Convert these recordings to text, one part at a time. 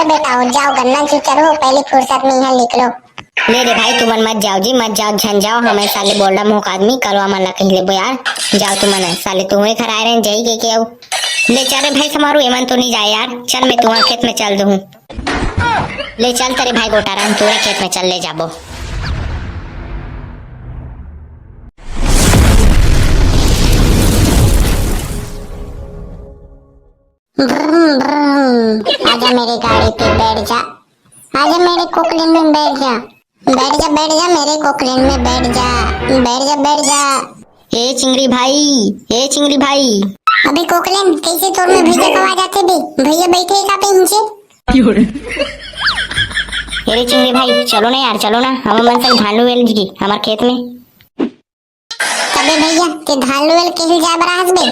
जाओ बेटा उठ जाओ, गन्ना चुचरो पहले फुर्सत में यहाँ निकलो। ले रे भाई तुमन मत जाओ जी, मत जाओ, झन जाओ, हमें साले बोल्डा मुख आदमी करवा मन ला कहीं ले बो यार। जाओ तुमन साले तुम्हें खराए रहे जाई के आओ। ले चल रे भाई समारू, एमन तो नहीं जाए यार, चल मैं तुम्हारे खेत में चल दूँ। ले चल तेरे भाई गोटारन तुम्हारे खेत में चल ले जाबो। आजा मेरे गाड़ी पे बैठ जा, आजा मेरे कोकलिन में बैठ जा, बैठ जा बैठ जा मेरे कोकलिन में बैठ जा, बैठ जा बैठ जा। ए चिंगरी भाई, ए चिंगरी भाई। अभी कोकलिन कैसे तोर में भैया कब आ जाते बे, भैया बैठे का पे नीचे। अरे चिंगरी भाई चलो ना यार, चलो ना, हम मन से धान वेल जी हमारे खेत में। तबे भैया ते धान लुएल केहिल जाए बराज बे।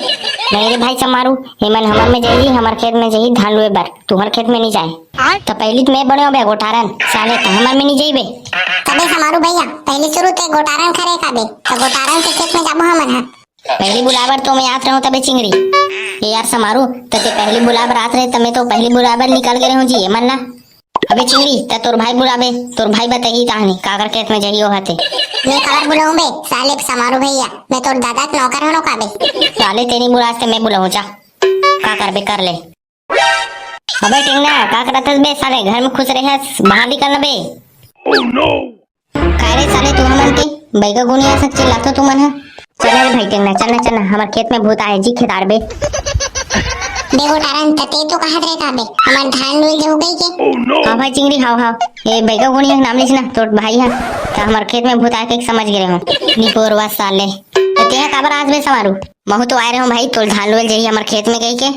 नहीं रे भाई समारू, हेमन हमर में जाई, हमारे खेत में जाई धान लुए बर, तुम्हारे खेत में नहीं जाए। तो पहली तो मैं बने बे गोटारन साले, तो हमार में नहीं जाई बे। तबे समारू भैया पहले शुरू ते गोटारन खरे का बे, तो गोटारन के खेत में जाबो हमन हा। पहली बुलावर तो मैं याद रहूं तबे चिंगरी। ये यार समारू ते पहली बुलावर रात रहे तमे तो पहली बुलावर निकल गए रहूं जी हेमन ना। अबे चिंगरी त तोर भाई बुलाबे, तोर भाई बताई कहानी काकर खेत में जाइयो हते। मैं खबर बुलाऊं बे साले समारू भैया, मैं तोर दादा के नौकर हनो का बे। साले तेरी बुलाते मैं बुलाऊं जा, का कर बे कर ले। अबे टिंगना का करत बे साले, घर में खुश रहस बाहर निकलना बे। ओह नो काय रे साले तू हमन के बैगा गुनिया सक चिल्लातो तू मन है। चल रे भाई टिंगना चलना चलना, हमारे खेत में भूत आए जी खेतार बे। देखो टारन तते तो कहां रहे का बे, हमार धान लुइल हो गई के। हां भाई चिंगरी हां हां, ए बैगा गुनिया नाम लिख ना तोर भाई है, तो हमारे खेत में भूत आए के समझ गए हो निपोरवा साले। ते है काबर आज बे समारू, महू तो आए रहे हो भाई तोर धान लुइल जई हमारे खेत में गई के।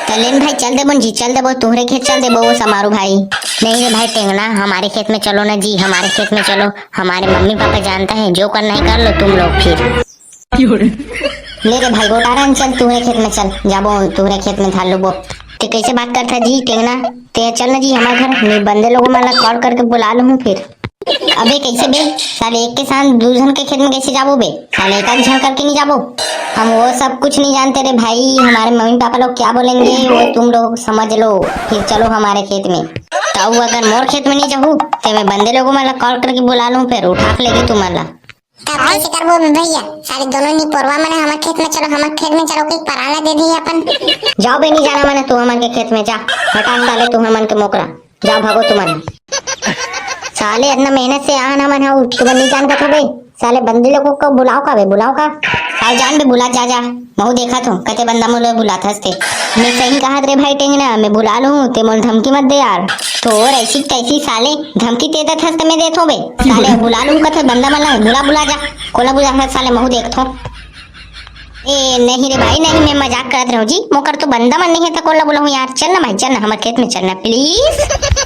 तलेन भाई चल दे बन जी, चल दे बो तोहरे खेत चल दे बो समारू भाई। नहीं रे भाई टेंगना हमारे खेत में चलो ना जी, हमारे खेत में चलो, हमारे मम्मी पापा जानता है जो करना है कर लो तुम लोग फिर। ले रे भाई गोटारन चल तुम्हारे खेत में चल जाबो, तुम्हारे खेत में धान लुबो। ते कैसे बात करता जी टेंगना, ते चल ना जी हमारे घर, मैं बंदे लोगों माला कॉल करके बुला लूँ फिर। अबे कैसे बे साले एक के साथ दूसरे के खेत में कैसे जाबो बे, साले एक झड़ करके नहीं जाबो। हम वो सब कुछ नहीं जानते रे भाई, हमारे मम्मी पापा लोग क्या बोलेंगे वो तुम लोग समझ लो, फिर चलो हमारे खेत में। तो अगर मोर खेत में नहीं जाऊँ तो मैं बंदे लोगों माला कॉल करके बुला लूँ, फिर उठा लेगी तुम्हारा। तब कैसे करबो भैया, सारे दोनों नी पोरवा मने हमारे खेत में चलो, हमारे खेत में चलो कोई पराला दे दी अपन। जाओ बे नहीं जाना मने तू हमारे के खेत में जा, हटा साले तू हमारे के मोकरा, जाओ भागो तुम्हारे साले, इतना मेहनत से आना मन है तुम नहीं जान का बे साले, बंदे लोगों को बुलाओ का बे, बुलाओ का साल जान बे बुला जा जा, महू देखा तो कते बंदा मोले बुलाता हस्ते। मैं सही कहा रे भाई टेंगना, मैं बुला लूं ते मोल धमकी मत दे यार, तो और ऐसी तैसी साले धमकी दे देत हस मैं देथो बे साले, बुला लूं कथे बंदा मला बुला बुला जा, कोला बुला हस साले महू देखथो। ए नहीं रे भाई नहीं, मैं मजाक करत रहूं जी, मोकर तो बंदा मन नहीं है तो कोला बुलाऊं यार, चल ना भाई चल ना हमारे खेत में चलना प्लीज।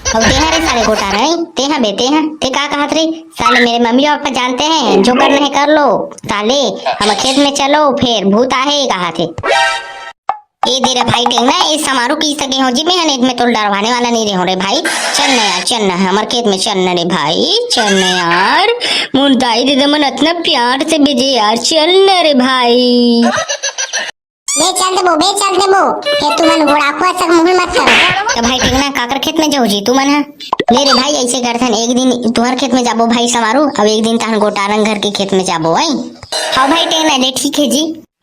अब तेहा रे साले गोटा रहे तेहा बे तेहा ते का कहत रे साले, मेरे मम्मी पापा जानते हैं जो करना है कर लो साले, हमारे खेत में चलो फिर भूत आहे कहा थे। ए दे रे भाई टेंगना ए समारू की सके हो जी, मैं हनेत में तो डरवाने वाला नहीं रहो रे भाई, चल ना यार चल ना हमारे खेत में चल ना रे भाई, चल ना यार मुर्दाई दे मन इतना प्यार से भेजे यार, चल ना रे भाई। बे चल देबो ये तू मन घोड़ा सक मुंह मत करो। तो भाई टेंगना काकर खेत में जाओ जी तू मन है। ले रे भाई ऐसे करथन, एक दिन तुम्हारे खेत में जाबो भाई समारू, अब एक दिन तहन गोटारंग घर के खेत में जाबो आई। हाँ भाई टेंगना ले ठीक है जी,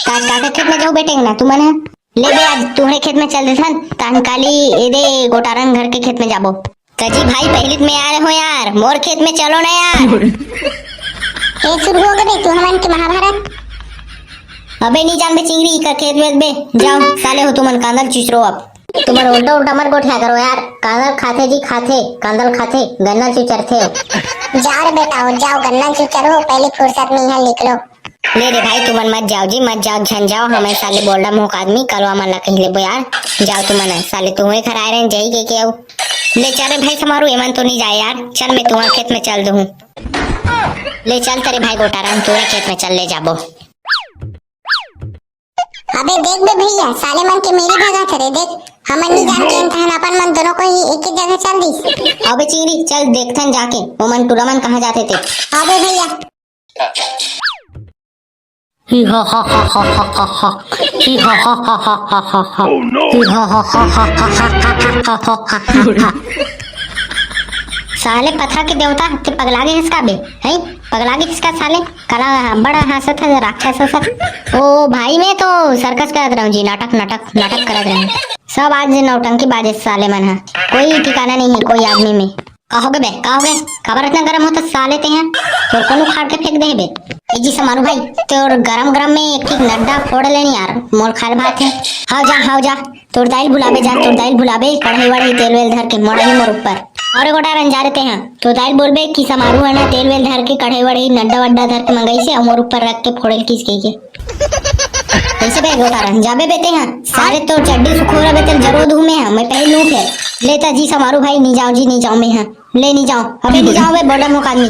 आज काकर खेत में जाओ बे टेंगना तू मन है। ले बे आज तुम्हारे खेत में चल देथन, तहन काली ए दे गोटारंग घर के खेत में जाबो। तो जी भाई पहले में आ रहे हो यार, मोर खेत में चलो ना यार। ए शुरू हो गए तू हमन के महाभारत। अबे नहीं जान बे चिंगरी का खेत में बे, जाओ साले हो तुमन कांदल चिचरो, अब तुमन उल्टा उल्टा मत गोठिया करो यार, कांदल खाते जी खाते, कांदल खाते गन्ना चिचरते। जाओ रे बेटा उठ जाओ, गन्ना चुचरो पहले फुर्सत में यहाँ निकलो। ले रे भाई तुमन मत जाओ जी, मत जाओ झन जाओ, हमें साले बोल्डा मुख आदमी करवा मन ला कहीं ले बो यार, जाओ तुमन साले तुम्हें खराए रहे जाई के आओ। ले चल रे भाई समारू एमन तो नहीं जाए यार, चल मैं तुम्हारे खेत में चल दूं। ले चल तेरे भाई गोटारन तुम्हारे खेत में चल ले जाबो। अबे देख बे भैया साले मन के मेरी भगा करे देख, हमन नहीं जान के इंसान अपन मन दोनों को ही एक ही जगह चल दी। अबे चिंगरी चल देखथन जाके वो मन टूरा मन कहाँ जाते थे। अबे भैया ही हा हा हा हा हा हा हा ही हा हा हा हा हा हा हा ही हा हा हा हा हा हा हा हा। साले पथरा के देवता ते पगला गए इसका बे है पगला गए इसका साले कला बड़ा हंसत है राक्षस हंसत। ओ भाई मैं तो सर्कस करत रहा हूँ जी नाटक नाटक नाटक करत रहा हूँ। सब आज नौटंकी बाजे साले मन है कोई ठिकाना नहीं है कोई आदमी में। कहोगे बे कहोगे खबर इतना गर्म होता साले ते हैं तो कौन उखाड़ के फेंक दे बे। ए जी समारू भाई तोर गरम गरम में एक एक नड्डा फोड़ लेनी यार मोर खाल भात है। हाउ जा तोर दाइल भुलाबे जा तोर दाइल भुलाबे कढ़ाई वढ़ाई तेल वेल धर के मोड़ा ही मोर ऊपर और गोटा रंजा रहते हैं तो दाइल बोलबे कि समारू है ना तेल वेल धर के कढ़ाई वढ़ाई नड्डा वड्डा धर के मंगाई से मोर ऊपर रख के फोड़े किस के कैसे बे गोटा रंजाबे बेते हैं सारे तो चड्डी सुखोरा बेते जरूर धूमे हैं मैं पहले लूं फिर लेता जी समारू भाई नहीं जाओ जी नहीं जाओ मैं हैं ले नहीं जाओ अबे नहीं जाओ बे बड़ा मुख आदमी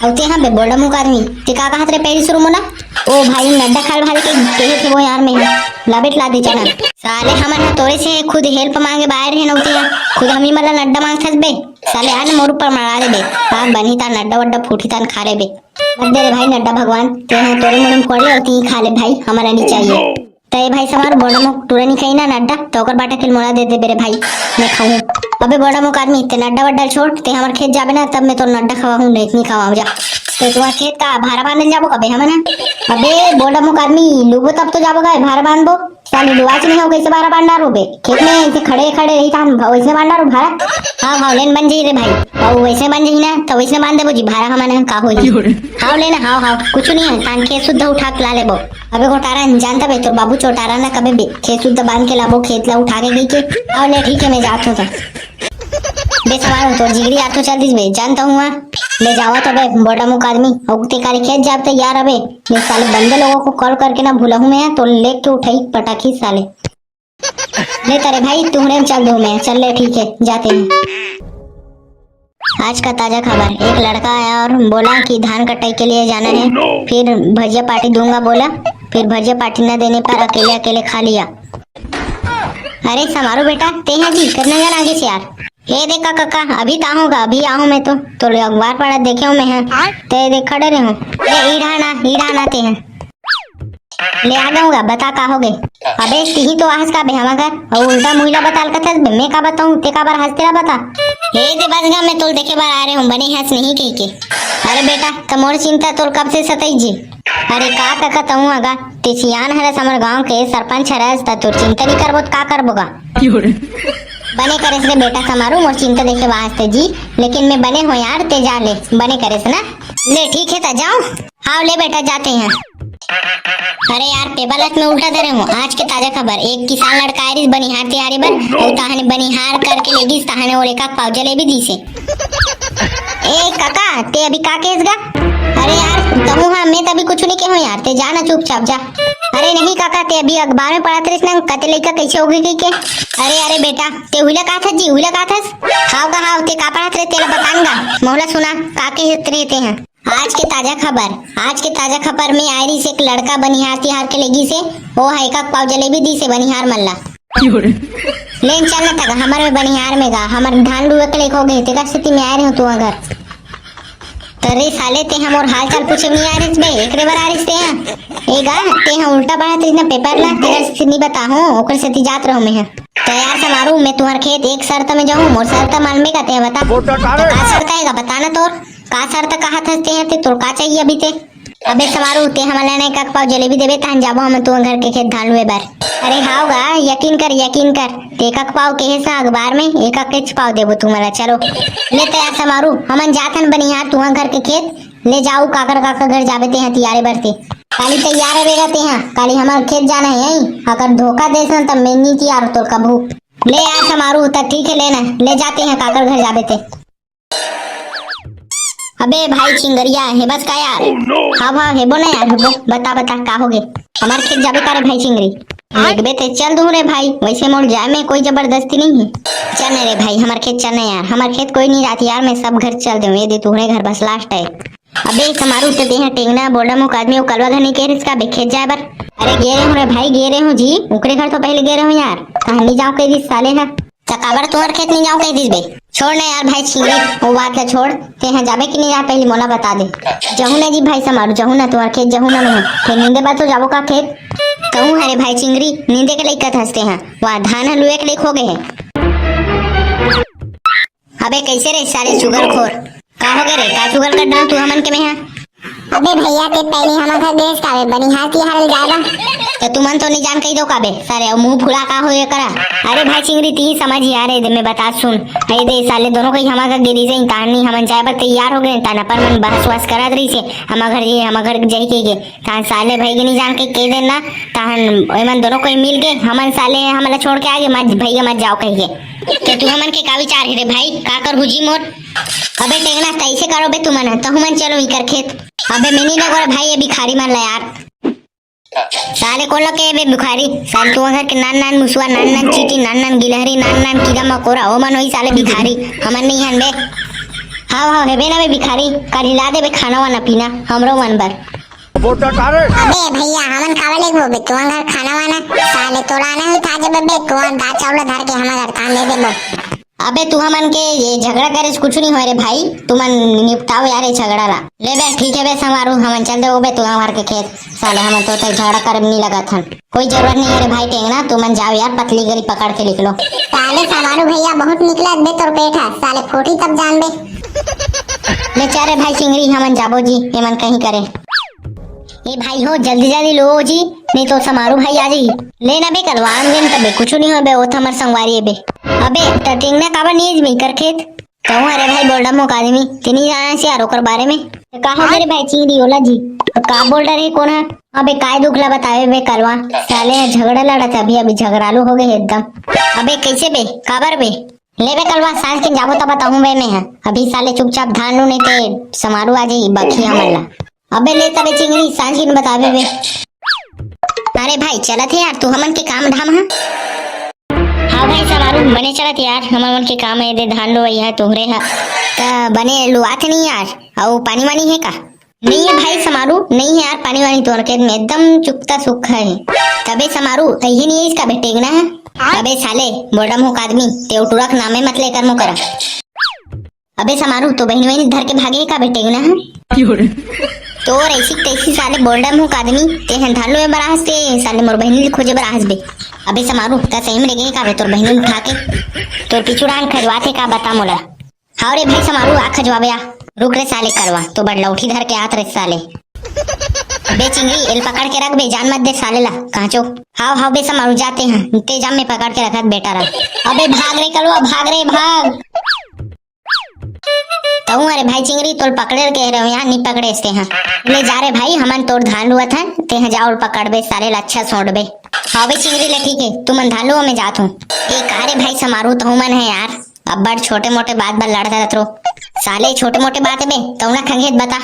औते हैं बे बड़ा मुख आदमी ते का कहा तेरे पहली शुरू मोला ओ भाई नड्डा खाल भाले के कहे थे वो यार में लबेट ला दे चना साले हमन है तोरे से खुद हेल्प मांगे बाहर है नौते हैं खुद हम ही मला नड्डा मांगथस बे साले आने मोर ऊपर मारा दे बे पाग बनी ता नड्डा वड्डा फूटी तान खा रे बे मत दे रे भाई नड्डा भगवान ते हैं तोरे मुंह में फोड़े और ती खा ले भाई हमारा नहीं चाहिए तय भाई समार बड़ा मुख टूरा नहीं खाई ना नड्डा तो ओकर बाटा खेल मोड़ा दे दे मेरे भाई मैं खाऊं। अबे बड़ा मुख आदमी ते नड्डा वड्डा छोड़ ते हमर खेत जाबे ना तब मैं तो नड्डा खवाऊं नहीं खवाऊं जा तो तुम्हारा खेत का भारा बांधने जाबो कबे हम ना अबे बड़ा मुख आदमी लुबो तब तो जाबो गए भारा बांधबो साले लुआच नहीं हो कैसे भारा बांधार हो बे खेत में ऐसे खड़े खड़े रही था वैसे बांधार हो भारा हाँ लेन बन जाई रे भाई और वैसे बन जाई ना तो वैसे बांध देबो जी भारा हमन का होई हां लेना हां कुछ नहीं है तान के शुद्ध उठा के ला लेबो। अबे घोटारा जानता बे तो बाबू चोटारा ना कबे भी खेत शुद्ध बांध के लाबो खेत ला उठा के गई के और ले ठीक है मैं जात हूं तो बे सवार तो जिगरी आतो चल दिस बे जानता हूं ले जावा तो बे बड़ा मुख आदमी औते कारी खेत जाब तो यार अबे ये साले बंदे लोगों को कॉल करके ना भूला हूं मैं तो लेके उठाई पटाखी साले ले तारे भाई तुम्हारे चल दो मैं चल ले ठीक है जाते हैं। आज का ताजा खबर एक लड़का आया और बोला कि धान कटाई के लिए जाना है फिर भजिया पार्टी दूंगा बोला फिर भजिया पार्टी न देने पर अकेले अकेले खा लिया। अरे समारो बेटा ते हैं जी करने जाना आगे से यार ये देखा काका अभी ता होगा अभी आहूं मैं तो अखबार पढ़ा देखे हूँ मैं हैं ते देख खड़े रहे हूँ ये ईढ़ाना ते हैं ले आ जाऊंगा बता का होगे अबे तिही तो आहस का बे हम घर और उल्टा मुहिला बताल का थस मैं का बताऊं ते का बार हंस तेरा बता हे दे बस गा मैं तोल देखे बार आ रहे हूं बने हंस नहीं कही के अरे बेटा तमोर चिंता तोर कब से सतई जी अरे का काका तऊ आगा ते सियान हरस हमर गांव के सरपंच हरस त तोर चिंता नहीं करबो का करबोगा बने करेस रे बेटा समारू मोर चिंता देखे वास्ते जी लेकिन मैं बने हो यार ते जा ले बने करेस ना ले ठीक है ता जाओ हाँ ले बेटा जाते हैं। अरे यार पेबलत में उल्टा दे रहे हूँ आज के ताजा खबर एक किसान लड़का आयरिस बनिहार तैयारी बर और ताहने बनिहार करके लेगिस ताहने और एक पाव जलेबी दी से ए काका ते अभी का केस गा अरे यार तहु हाँ मैं तभी कुछ नहीं कहूँ यार ते जाना चुपचाप जा अरे नहीं काका ते अभी अखबार में पढ़ा थे ना कते लड़का कैसे हो गई के अरे बेटा ते हुला का था जी हुला का था हाव ते का पढ़ा थे तेरा बताऊंगा मोहला सुना काके रहते हैं। आज के ताजा खबर में आयरिस एक लड़का बनिहार तिहार के लेगी से वो है का पाव जलेबी दी से बनिहार मल्ला लेन चलना था हमारे में बनिहार में गा हमारे धान डूबे के लेके हो गए तेरा स्थिति में आ रहे हो तू अगर तरे साले ते हम और हाल चाल पूछे नहीं आ रहे बे एकरे बार आ रहे ते हैं ए गा ते हम उल्टा पढ़ा थे ना पेपर ला तेरा स्थिति नहीं बता हूं ओकर से जात रहो मैं तैयार समारू मैं तुम्हारे खेत एक शर्त में जाऊं मोर शर्त मान में कहते हैं बता का शर्त आएगा बताना तोर का शर्त कहा थसते हैं ते तोर का चाहिए अभी ते अबे समारू ते हमला नहीं का पाव जलेबी देबे तान जाबो हम तू घर के खेत धान लुए बार अरे हाउगा यकीन कर ते का पाव के सा अखबार में एक एक पाव देबो तू मला चलो ले तैयार समारू हमन जाथन बनिहार तू घर के खेत ले जाऊ काकर घर जाबे ते हथियारे बरते काली तैयार रहेगा ते हां काली हमार खेत जाना है यही अगर धोखा देसन तब मैं नहीं तैयार तोर कबू ले यार समारू त ठीक है लेना ले जाते हैं काकर घर जाबे ते अबे भाई चिंगरिया है बस का यार हाँ हेबो ना यार हेबो बता का होगे हमारे खेत जाबे का रे भाई चिंगरी देखबे ते चल दूं रे भाई वैसे मोड़ जाए में कोई जबरदस्ती नहीं है चल रे भाई हमारे खेत चलना यार हमारे खेत कोई नहीं जाती यार मैं सब घर चल दूं ये दे तूने घर बस लास्ट है अबे समारू ते देह टेंगना बोला मुक आदमी कलवा घर नहीं कह इसका बे खेत जाए बर अरे गे रहे हूं रे भाई गे रहे हूं जी उकरे घर तो पहले गे रहे हूं यार कहां नहीं जाओ कह दिस साले है चकाबर तुम्हारे खेत नहीं जाओ कह दिस बे छोड़ ना यार भाई चिंगरी, वो बात ला छोड़। ते यहाँ जाबे कि नहीं यार पहले मोला बता दे। जहू ना जी भाई समारू, जहू ना तुम्हार खेत जहू ना मैं फिर नींदे बात तो जाबो का खेत कहूँ। अरे भाई चिंगरी नींदे के लइकत हंसते हैं, वहाँ धान हलुए के लिए खो गए हैं। अबे कैसे रे साले चुगल खोर, का हो गए रे, का चुगल कर डाल तू हमन के में है। अबे भैया ते पहले हम घर देश का बनिहाती हाल जाएगा। तो तुमन तो नहीं जान कही दो काबे सारे मुंह फुला का हो ये करा। अरे भाई चिंगरी ती समझ ही आ रहे दे मैं बता सुन। अरे दे साले दोनों को हमारा घर गिरी से कहानी हमन जाए पर तैयार हो गए ताना पर मन बहस वस करत रही से हम घर जाई के गे तान साले भाई के नहीं जान के कह देना तान ओमन दोनों को मिल गए हमन साले हमला छोड़ के आगे मत भैया मत जाओ कहिए। तो तू हमन के का विचार है रे भाई, का कर हुजी मोर। अबे टेंगना कैसे करो बे तुमन, तो हमन चलो इकर खेत। अबे मिनी ने गोरे भाई ये भिखारी मन ला यार साले को लो के बे भिखारी साले तू घर के नान नान मुसवा नान नान चीटी नान नान गिलहरी नान नान कीड़ा मकोड़ा ओ मन होई साले भिखारी हमन नहीं हन बे। हाँ हाँ हेबे ना बे भिखारी कलिला दे बे खाना वाना पीना हमरो मन बर। अबे भैया हमन खावा ले गो बे तू घर खाना वाना साले तोड़ा ना हुई था जब बे तू दा चावल धर के हम घर काम दे दे। अबे तू हमन के ये झगड़ा करे से कुछ नहीं हो रे भाई, तुमन निपटाओ यार ये झगड़ा ला। ले बे ठीक है बे समारू हमन चल दे बे तू हमार के खेत साले हमन तो झगड़ा करे नहीं लगा था कोई जरूरत नहीं है रे भाई टेंगना तुमन जाओ यार पतली गरी पकड़ के लिख लो। साले समारू भैया बहुत निकला बे तोर पेठा साले फोटी तब जान बे। ले चारे भाई चिंगरी हमन जाबो जी एमन कहीं करे। ए भाई हो जल्दी जल्दी लो जी नहीं तो समारू भाई आ जाई ले ना बे कलवान दिन तबे कुछ नहीं हो बे ओ हमर संगवारी है बे। अबे टटिंगना काबा नीज में कर खेत कहूं। अरे भाई बोल डमो आदमी तिनी जाना से यार ओकर बारे में तो का हो रे भाई चिंगरी ओला जी तो का बोल रहे कौन है। अबे काय दुखला बतावे बे करवा साले झगड़ा लड़ा था अभी झगड़ालू हो गए एकदम। अबे कैसे बे काबर बे ले बे कलवा सांझ के जाबो तब बताऊं बे मैं अभी साले चुपचाप धान नहीं ते समारू आ जाई बाकी हमला। अबे ले तबे चिंगरी सांझ के बतावे बे। अरे भाई चलत है यार तू हमन के काम धाम है। हाँ भाई समारू बने चलत यार हमन के काम है दे धान लो है तोहरे है बने लुआत नहीं यार और पानी वानी है का नहीं है भाई समारू नहीं है यार पानी वानी तोहर के में एकदम चुपता सुख है। तबे समारू यही नहीं है इसका बेटेगना है। अबे साले बोडम हो आदमी ते उटुरक नामे मत लेकर मो करा। अबे समारू तो बहन बहन धर के भागे का बेटेगना है तो ऐसी तैसी साले बोल्डम हूँ आदमी ते हैं धालो में बराहस ते साले मोर बहनी खोजे बराहस बे। अबे समारू ता सही में लगे का बे तोर बहनी उठा के तोर पिछुड़ान खजवा थे का बता मोला। हाँ रे भाई समारू आ खजवाबे आ रुक रे साले करवा तो बड़ लौठी धर के आत रे साले। बे चिंगरी एल पकड़ के रख बे जान मत दे साले ला कांचो। हाँ हाँ बे समारू जाते हैं ते जाम में पकड़ के रखत बेटा रहा। अबे भाग रे कलवा भाग रे भाग कहूँ। अरे भाई चिंगरी तोड़ पकड़े कह रहे हो यहाँ नहीं पकड़े इसते हैं ले जा रे भाई हमन तोड़ धान हुआ था ते जाओ पकड़ बे सारे अच्छा सोड़ बे। हाँ बे चिंगरी ले ठीक है तुम धान लो मैं जात हूँ एक अरे भाई समारू तो मन है यार अब बड़ छोटे मोटे बात बात लड़ता रहो साले छोटे मोटे बात है बे तो ना खंगे बता।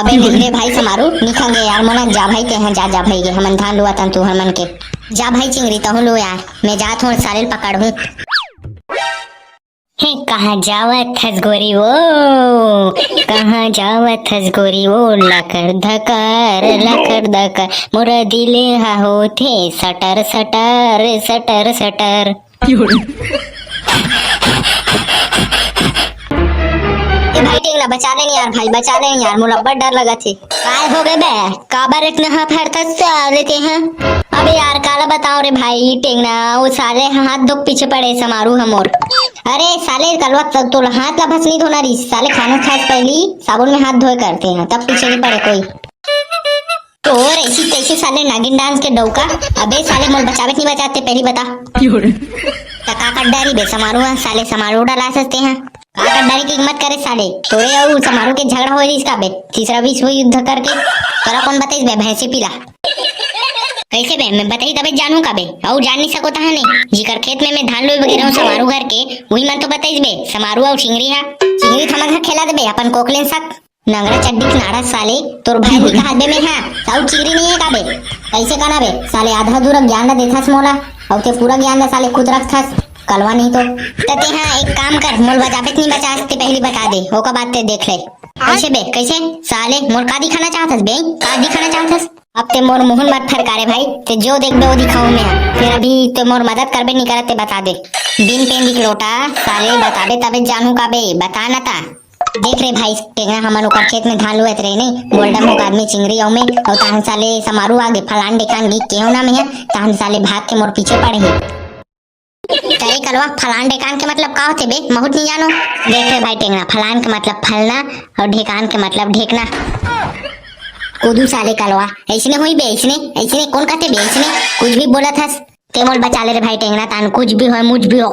अबे रे भाई समारू निखंगे यार मोना जा भाई ते हैं जा भाई हमन धान लुआ था तू हमन के जा भाई चिंगरी तो लो यार मैं जात हूँ सारे पकड़ हूँ। कहाँ जावत हस गोरी वो कहाँ जावत हस गोरी वो लकर धकर मोरा दिले हा होथे सटर सटर सटर सटर। भाई टेंगला बचा लेनी यार भाई बचा लेनी यार मोला बड़ डर लगा थे काय हो गए बे काबर इतना हाथ फड़ता लेते हैं। अबे यार काला बताओ रे भाई टेंगना वो साले हाथ धो पीछे पड़े समारू हमोर। अरे साले कलवा तो हाथ ला बस नहीं धोना रही साले खाना खास पहली साबुन में हाथ धोए करते हैं तब पीछे नहीं पड़े कोई तो और ऐसी तैसे साले नागिन डांस के डौका। अबे साले मोल बचावे नहीं बचाते पहली बता तका कड्डारी बे समारू साले समारू डाला सकते हैं का कड्डारी की हिम्मत करे साले तोरे और समारू के झगड़ा हो रही इसका बे तीसरा विश्व युद्ध करके तोरा कौन बताइस बे भैंसे पीला कैसे बे मैं बताई तबे जानू का बे और जान नहीं सको ता नहीं जिकर खेत में मैं धान लोई वगैरह हूं समारू घर के वही मन तो बताइस बे समारू और चिंगरी है चिंगरी थमन खेला दे बे अपन कोकलेन सक नंगरा चड्डी नाड़ा साले तोर भाई भी हाथ दे में है साउ चिंगरी नहीं है का बे कैसे काना बे साले आधा अधूरा ज्ञान ला देथास मोला और ते पूरा ज्ञान ला साले खुद रखथास कलवा नहीं तो तते हाँ एक काम कर मोल बजाबे नहीं बचा सकते पहली बता दे हो का बात ते देख ले कैसे बे कैसे साले मोल का दिखाना चाहतस बे का दिखाना चाहतस अब ते मोर मुहन मत फरकारे भाई, ते जो देखबे वो दिखाऊं मैं। फिर अभी तो मोर मदद करबे नहीं करते, बता दे। बिन पेन दिख लोटा साले, बता दे तबे जानू का बे, बता ना ता। देख रे भाई टेंगना, हमन ओकर खेत में धान लुएत रहे नहीं, गोल्डन मुख आदमी चिंगरी आऊ में, और ताहन साले समारू आगे फलान डेकान गी केहू ना में है, ताहन साले भाग के मोर पीछे पड़े हैं। तेरे कलवा फलान डेकान के मतलब का होते बे, बहुत नहीं जानो। देख रे भाई टेंगना, फलान के मतलब फलना और ढेकान के मतलब ढेकना। कूदू साले कलवा, ऐसने हुई बे, ऐसने ऐसने कौन कहते बे, ऐसने कुछ भी बोला था। ते मोल बचा ले रे भाई टेंगना, तान कुछ भी होय, मुझ भी हो,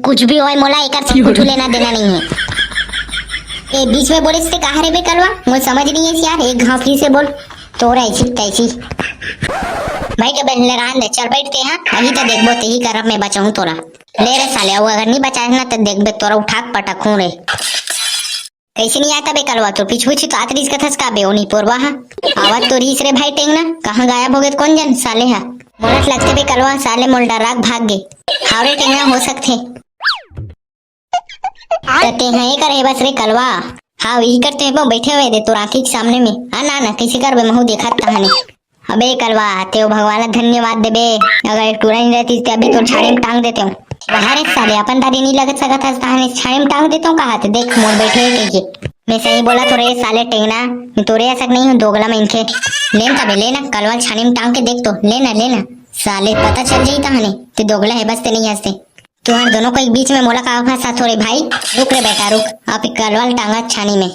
कुछ भी होय, मोला एकर से कुछ लेना देना नहीं है। ए बीच में बोले से कहा रे बे कलवा, मुझे समझ नहीं है यार, एक घाव फिर से बोल। तोरा ऐसी तैसी भाई के बहन लगान दे, चल बैठते हैं, अभी तो देखबो ते ही करब मैं बचाऊं तोरा। ले रे साले, वो अगर नहीं बचाए ना तो देखबे तोरा उठाक पटकूं रे। कैसे नहीं आता बे कलवा, तो पीछू पीछू तो आतरीस कथस का बे, ओनी पोरवा हा आवाज तो रीस रे भाई टेंगना, कहां गायब हो गए कौन जन साले हा। मोलत लगते बे कलवा, साले मोल डराक भाग गए। हावरे टेंगना हो सकते करते हैं ये करे बस रे कलवा। हाँ यही करते हैं, बैठे हुए दे तो आंखी के सामने में। ना ना कैसे कर बे, महू देखा तहाने। अबे कलवा ते भगवान धन्यवाद दे बे, अगर एक टूरा नहीं रहती तो अभी तो छाड़े में टांग देते हूँ। बाहर साले अपन तारी नहीं लगत सकत था, तहाने छाड़े में टांग देता हूँ। कहा थे देख मोर बैठे है कहिए, मैं सही बोला तो रे साले टेंगना, मैं तोरे ऐसा नहीं हूँ दोगला में इनके। लेन तबे लेना कलवा, छाने में टांग के देख तो लेना लेना साले, पता चल जाई तहाने ते दोगला है बस, ते नहीं हंसते तुम्हारे दोनों को एक बीच में मोला का फंसा थोड़े भाई। रुक रे बेटा रुक, आप कलवाल टांगा छानी में।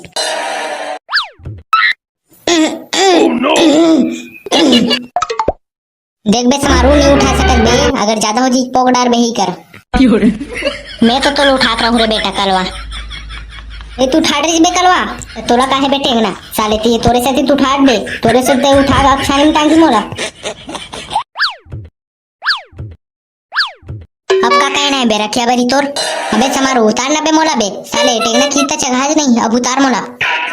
देख बे समारू नहीं उठा सकत बे, अगर ज्यादा हो जी पोक डार बे ही कर। मैं तो तोल उठा रहा हूँ रे बेटा कलवा। ये तू उठा रही बे कलवा, तोला काहे बे टेंगना साले, ती तोरे से तू उठा दे, तोरे से ते उठा आप छानी में टांगी मोला। अब का कहना है बे, रखिया बरी तोर। अबे समारो उतार ना बे मोला बे, साले टेंगना खींचता चघाज नहीं, अब उतार मोला।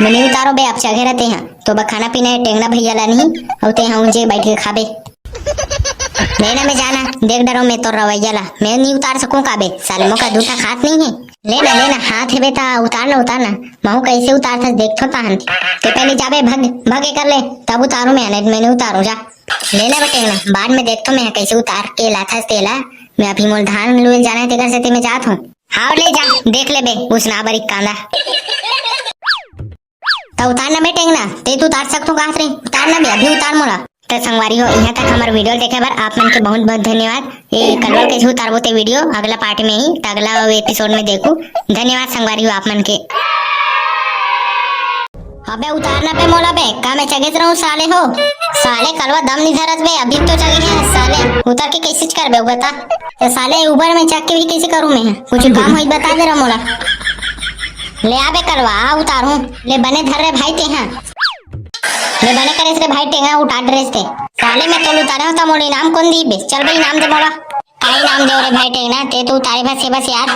मैं नहीं उतारो बे, आप चघे रहते हैं तो बा खाना पीना है टेंगना भैया ला नहीं, और ते हैं जे बैठ के खाबे। लेना में जाना, देख डरो मैं तो रवैया ला, मैं नहीं उतार सकूं का बे, साले मौका दूठा खात नहीं है। लेना लेना हाथ है बेटा, उतारना उतारना, महू कैसे उतारता देख तो ताहन, ते पहले जाबे भग भगे कर ले, तब उतारू मैं, नहीं मैंने उतारू जा। लेना बटेंगना, बाद में देख तो मैं कैसे उतार के लाथा तेला। मैं अभी मोल धान लुए जाना है तेकर से, ते मैं जात हूँ। हाँ ले जा, देख ले बे उस ना बरी कांदा तो उतारना बे टेंगना, ते तू उतार सकतो कहां रे, उतारना बे अभी उतार मोला। तो संगवारी हो, यहाँ तक हमारा वीडियो देखे बार आप मन के बहुत बहुत धन्यवाद। ये कलवा कैसे उतारबो ते वीडियो अगला पार्ट में ही, अगला एपिसोड में देखू। धन्यवाद संगवारी हो आप मन के। अबे उतारना पे मोला बे, का मैं चगेत रहूं साले हो, साले कलवा दम नहीं धरत बे, अभी तो चगे है साले, उतर के कैसे कर बे बता। तो साले ऊबर में चक के भी कैसे करूं मैं, कुछ काम होई बता दे रहा मोला। ले आ बे कलवा, आ उतारूं, ले बने धर रे भाई ते हैं, ले बने करे रे भाई टेंगा उठा ड्रेस ते साले, मैं तो उतारे हूं तो मोले नाम कौन दी बे, चल भाई नाम दे मोला। काई नाम दे रे भाई टेंगना, ते तू उतारे बस यार।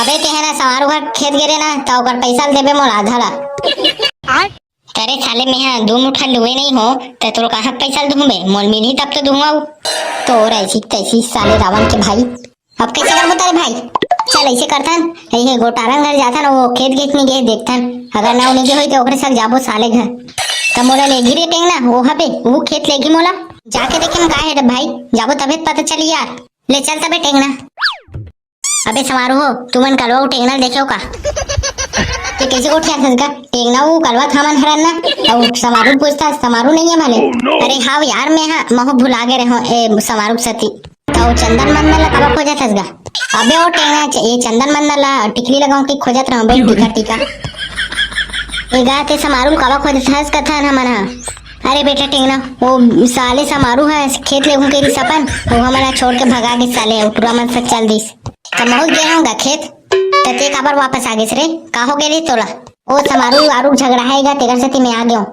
अबे ते है ना सवारू घर खेत गिरे ना तो ओकर पैसा देबे मोला आधा ला। तेरे साले में हाँ दो मुठा लुए नहीं हो तो तोर कहाँ पैसा दूं बे, मोल मिली तब तो दूंगा। तो ऐसी तैसी साले रावण के भाई, अब कैसे कर बता रे भाई। चल ऐसे करथन, यही गोटारन घर जाथन, वो खेत खेत में गए देखथन, अगर ना उन्हें होई तो ओकरे साथ जाबो साले घर। तब मोला लेगी रे टेंगना, वो हबे वो खेत लेगी मोला, जाके देखे हम का है रे भाई, जाबो तबे पता चली यार। ले चल तबे टेंगना। अबे समारू हो, तुमन कलवा टेंगना देखो का ये कैसे उठा था टेंगना, वो कलवा थामन हरन ना, और समारू पूछता समारू नहीं है माले। अरे हाँ यार मैं हाँ महू भुला गए रहो समारू सती, तो चंदन मंदन ला कब खोजत हसगा। अबे वो टेंगना ये चंदन मंदन ला टिकली लगाऊं की खोजत रहो बे, टीका टीका ये गाते समारू कब खोजत हस कथन हमन हा। अरे बेटा टेंगना, वो साले समारू है खेत ले के सपन, वो हमारा छोड़ के भगा के साले उठरा मन से चल दिस, तो महू गया होगा खेत, ते काबर वापस आ गए रे, का हो गए तोला। ओ समारू आरू झगड़ा हैगा तेरा से मैं आ गया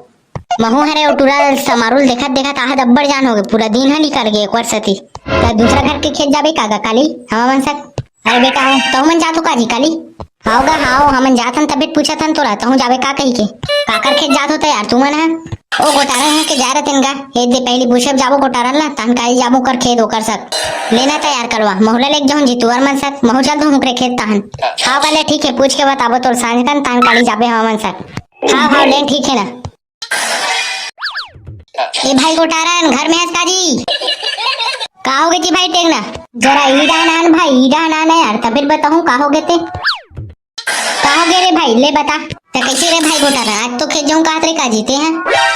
महू हरे उटूरा समारू देखत देखत आहा दब्बड़ जान हो गए, पूरा दिन है निकल गए एक बार सती। तो दूसरा घर के खेत जाबे कागा काली हम मन सक। अरे बेटा आओ तो मन जातो काजी काली, आओगा हाओ हमन जाथन तबे पूछथन तोला, तो जाबे का कही के काकर खेत जात होता यार तुमन है। ओ गोटारन है के जा रहे तेनगा ए दे पहली पूछब जाबो गोटारन ला, तन काई जाबो कर खेत ओकर सक लेना तैयार करवा, महुला लेक जाऊं जीतुअर मन सक, महू चल दूं ओकरे खेत तहन। हां वाले ठीक है, पूछ के बताबो तोर सांझ तन काली जाबे हम मन सक। हां हां ले ठीक है ना। ए भाई गोटारन घर में है काजी? का हो गए जी भाई टेंगना? जरा ईडा नान भाई, ईडा नान है यार, तबियत बताऊं का हो गए थे? का हो गए रे भाई ले बता। तो कैसे रे भाई गोटारन आज तो खेत जाऊं कहा रे का जीते हैं?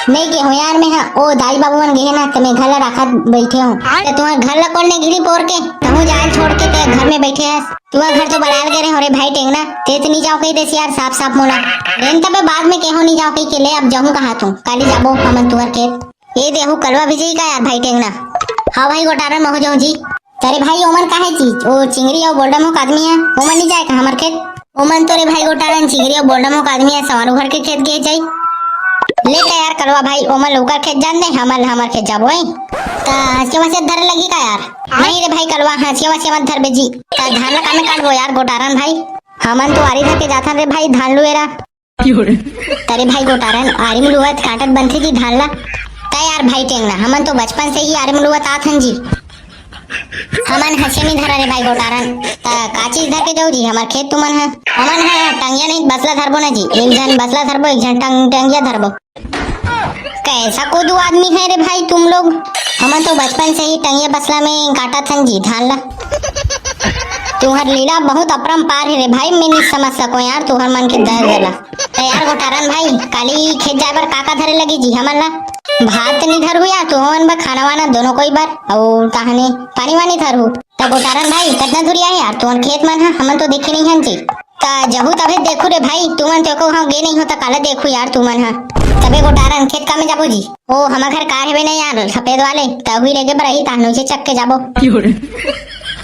नहीं गए हो यार मैं, हाँ ओ दाई बाबू मन गए ना, तुम्हें घर ला रखा बैठे हूँ। तो तुम्हारे घर ला कौन ने गिरी पोर के कहूँ जाल छोड़ के ते घर में बैठे है? तुम्हारा घर तो बलाल गए हो रे भाई टेंगना, ते तो नहीं जाओ कहीं देसी यार साफ साफ मोला लेन तबे बाद में कहो नहीं जाओ कहीं के ले अब जाऊं कहा तू काली जाबो हमन तुम्हार खेत ये देहू कलवा भेजी का यार भाई टेंगना। हाँ भाई गोटारन महो जाऊं जी। तेरे भाई ओमन का है चीज ओ चिंगरी और बोल्डम हो आदमी है ओमन नहीं जाए का हमार खेत? ओमन तो रे भाई गोटारन चिंगरी और बोल्डम हो आदमी है सवारू घर के खेत गए जाई ले तैयार करवा भाई ओमन लोकर खेत जान दे हमार खेत जाबो है ता हंसिया वसे धर लगी का यार? नहीं रे भाई कलवा हंसिया वसे मत धर बेजी ता धान ला कामे काटबो यार गोटारन भाई हमन तो आरी धर के जाथा रे भाई धान लुएरा। तेरे भाई गोटारन आरी में लुवत काटत बनथे जी धान ला ता यार भाई टेंगना हमन तो बचपन से ही आरी में लुवत आथन जी हमन हंसिया नहीं धरा रे भाई गोटारन ता का चीज धर के जाऊ जी हमार खेत तुमन है हमन है टंगिया नहीं बसला धरबो ना जी एक जन बसला धरबो एक जन टंगिया धरबो। कैसा को दो आदमी है रे भाई तुम लोग? हमन तो बचपन से ही टंगिया बसला में काटा थन जी धान ला। तुहर लीला बहुत अपरंपार है रे भाई मैं नहीं समझ सको यार तुहर मन के दर्द ला। तो यार गोटारन भाई काली खेत जाए बर काका धरे लगी जी हमन ला भात नहीं धरू यार तू हमन बर खाना वाना दोनों कोई बार और कहानी पानी वानी धरू तो गोटारन भाई कितना दूरिया है यार तुहर खेत मन है हमन तो देखे नहीं हन जी ता जहू तबे देखू रे भाई तुमन तो को हाँ गे नहीं होता काला देखू यार तुमन है तबे गोटारन खेत का में जाबो जी ओ हमार घर कार है नहीं यार सफेद वाले तहुई रेगे बरही ताहनु से चक्के जाबो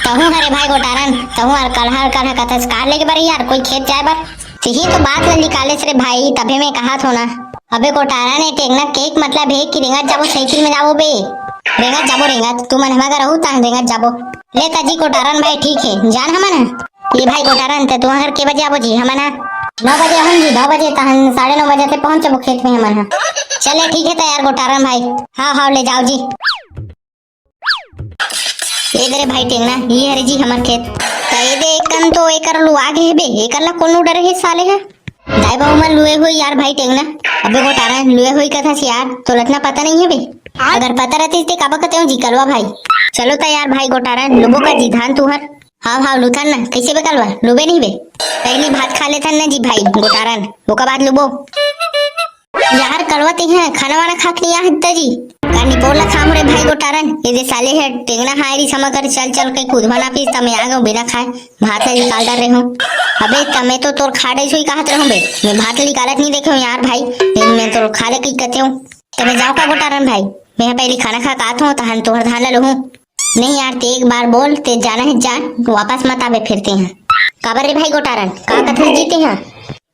तहु हरे भाई गोटारन तहु और कलहर कथस कार लेके बरही यार कोई खेत जाए बर यही तो बात ला निकाले से रे भाई तबे मैं कहा थो ना अबे गोटारन ने टेंगना केक मतलब है कि रेंगत जाबो साइकिल में जाबो बे रेंगत तुमन हमारा रहू तान रेंगत जाबो ले ताजी गोटारन भाई ठीक है जान हमन ये भाई गोटारन ते तुम घर के बजे आबो जी हमन 9 बजे हम जी 9 बजे तहन 9:30 बजे ते पहुंचबो खेत में हमन चले ठीक है तैयार गोटारन भाई हाँ ले जाओ जी। ये दे भाई टेंगना ये हरे जी हमार खेत तो ये दे एकन तो एकर लु आगे है बे एकर ला कोनो डर है साले है दाई बाबू मन लुए हुई यार भाई टेंगना अबे गोटारन लुए हुई कथा से यार तो लतना पता नहीं है बे अगर पता रहती तो काबा कहते हो जी कलवा भाई चलो तैयार भाई गोटारन लुबो का जी धान तुहर हाँ लुथन ना कैसे बे कलवा लुबे नहीं बे पहली भात खा लेथन ना जी भाई गोटारन वो का बाद लुबो यार कलवाते हैं खाना वाना खा के लिया हत्ता जी कानी बोला खाम रे भाई गोटारन ये दे साले है टेंगना हायरी समा कर चल के खुद बना पीस तमे आ गयो बिना खाए भात निकाल डर रहे हो अबे तमे तो तोर खाड़े सोई कहत रहूं बे मैं भात निकालत नहीं देखे यार भाई लेकिन मैं तो खा ले की कहते हूं तमे जाओ का गोटारन भाई मैं पहले खाना खा कात हूं तहन तोहर धान ले लूं नहीं यार ते एक बार बोल ते जाना है जान वापस मत आवे फिरते हैं काबर रे भाई गोटारन का कथन जीते हैं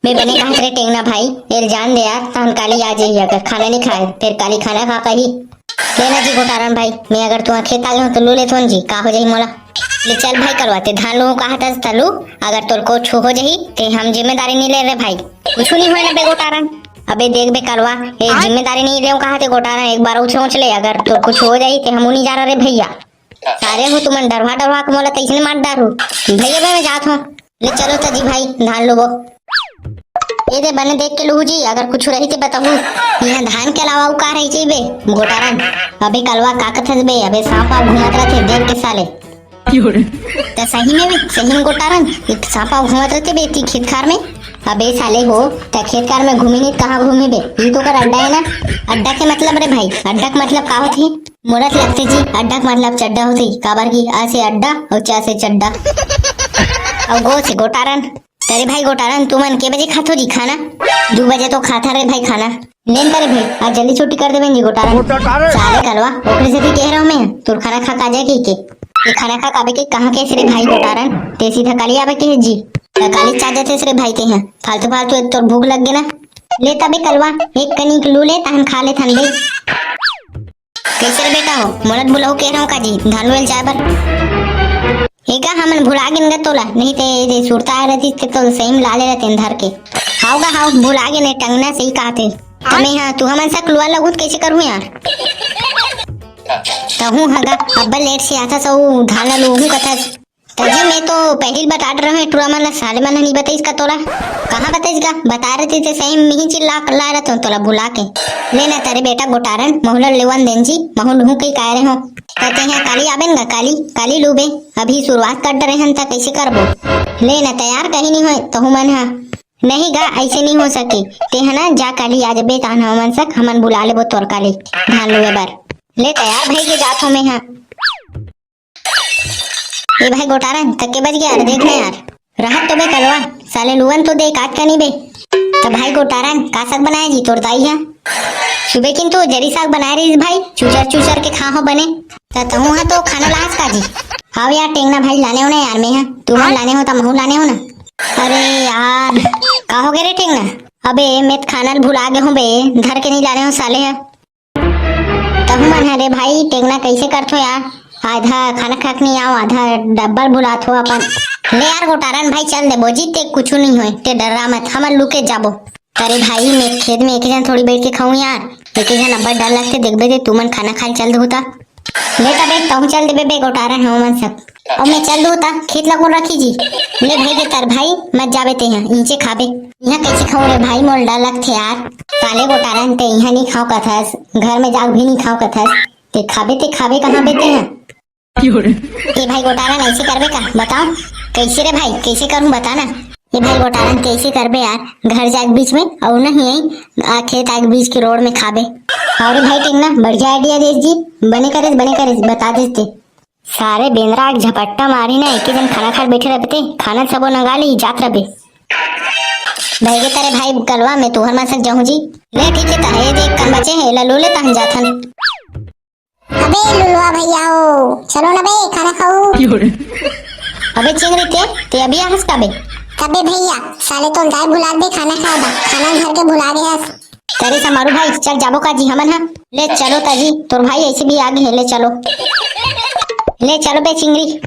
मैं बने कहा रे टेंगना भाई ये जान दे यार तहन काली आ जाइए अगर खाना नहीं खाए फिर काली खाना खा कही लेना जी गोटारन भाई मैं अगर तुम खेत आ गया तो लू ले थोन जी का हो जाई मोला ले चल भाई करवाते धान लो कहा था तलू अगर तोर को छू हो जाही ते हम जिम्मेदारी नहीं ले रहे भाई कुछ नहीं होना बे गोटारन अबे देख बे करवा ये जिम्मेदारी नहीं ले कहा थे गोटारन एक बार सोच ले अगर तो कुछ हो जाही ते हम नहीं जा रहे भैया सारे हो तुम डरवा के मोला तैसने मार डारू भैया मैं जात हूँ ले चलो तो जी भाई धान लो ये दे बने देख के लू जी अगर कुछ रही थे बताऊ यहाँ धान के अलावा का रही चाहिए बे गोटारन अबे कलवा का कथस बे अबे सांप आप घुमात रहते देख के साले तो सही में गोटारन एक सांप आप घुमात रहते बे ती खेत खार में अबे साले हो तो खेत कार में घूमी नहीं कहाँ घूमे बे ये तो कर अड्डा है ना अड्डा के मतलब रे भाई अड्डा का मतलब का होती मुरत लगते जी अड्डा का मतलब चड्डा होती काबर की आ से अड्डा और चा से चड्डा और गो से गोटारन तेरे भाई गोटारन तुमन के बजे खातो जी खाना 2 बजे तो खाता रे भाई खाना लेन करे भाई आज जल्दी छुट्टी कर देवेंगे गोटारन साले कलवा ओकरे से भी कह रहा हूं मैं तोर खाना खा का जाए के ये खाना खा काबे के कहां के रे भाई गोटारन ते सीधा काली आवे के जी काली चा जाते रे भाई ते हैं फालतू तो भूख लग गए ना ले तबे कलवा एक कनिक लू ले तहन खा ले थन बे कैसे रे बेटा हो मोलत बुलाऊ कह रहा हूं का जी धान वेल चाय बर एका हमन भुला गिन ग तोला नहीं ते जे सुरता आ रहती ते तो सही ला ले रहते धर के हाउ भुला गे ने टंगना सही कहते तमे हां तू हमन सा क्लुआ लगुत कैसे करू यार तहु हगा अब लेट से आता सो धान लू हूं कथा तजी मैं तो पहली बता रहा हूँ टूरा मन साले मन नहीं बताइस का तोला कहाँ बताइस का बता रहे थे सही मिही चिल्ला ला रहा था तोला बुला के लेना तेरे बेटा गोटारन महुला लेवन देन जी महु लुहू कई कह रहे हो कहते हैं काली आबेन गा काली काली लूबे अभी शुरुआत कर रहे हैं ता कैसे करबो लेना तैयार कहीं नहीं हो तो मन हा नहीं गा ऐसे नहीं हो सके ते है ना जा काली आज बे तान हमन सक हमन बुला लेबो तोर काली धान लुए बार ले तैयार भाई के जात हो मैं हाँ ये भाई गोटारन तक के बज गया देखना यार राहत तो बे कलवा साले लुवन तो देख आज का नहीं बे तो भाई गोटारन का साग बनाया जी तोर दाई है सुबह किंतु जरी साग बना रही भाई चूचर चूचर के खा हो बने तो हाँ तो खाना लास का जी हाँ यार टेंगना भाई लाने हो ना यार मैं तुम लाने हो तो महू लाने हो ना अरे यार का हो गए रे टेंगना अबे मैं खाना भुला गए हूँ बे घर के नहीं लाने हो साले है तब मन है रे भाई टेंगना कैसे करते हो यार आधा खाना खाक नहीं आओ आधा डब्बल भुलात हो अपन ले यार गोटारन भाई चल दे बोजी ते कुछ नहीं होए ते डरा मत हमन लुके जाबो अरे भाई मैं खेत में एक जन थोड़ी बैठ के खाऊं यार एक जन अब्बा डर लगते देखबे दे तुमन खाना खाए चल दूता ले तबे तुम चल देबे बे गोटारन हो मन सब और मैं चल दूता खेत लगो रखी जी ले भाई के तर भाई मत जाबे ते यहाँ नीचे खाबे यहाँ कैसे खाऊं रे भाई मोल डर लगते यार साले गोटारन ते यहाँ नहीं खाओ कथस घर में जाग भी नहीं खाओ कथस ते खाबे कहाँ बेते हैं ये भाई गोटारन ऐसे करबे का बताओ कैसे रे भाई कैसे करूं बताना ये भाई गोटारन कैसे करबे यार घर जाके बीच में और नहीं खेत आगे बीच के रोड में खाबे और भाई टिंगना बढ़िया आइडिया देस जी बने करे बता देते सारे बेंद्रा झपट्टा मारी ना एक जन खाना खा बैठे रहते खाना सबो नगा ली जात रहे भाई के तारे भाई कलवा में तोहर मा सक जाऊं जी ले ठीक है ताहे देख कन बचे है लो ले तहन जाथन अबे लुलवा भैया हो चलो ना बे खाना खाओ अबे चिंगरी ते अभी आहस का बे तबे भैया साले तो गाय भुला दे खाना खाए बा खाना घर के भुला गए हस तेरे से मारू भाई चल जाबो का जी हमन हा ले चलो ताजी तोर भाई ऐसे भी आगे है ले चलो बे चिंगरी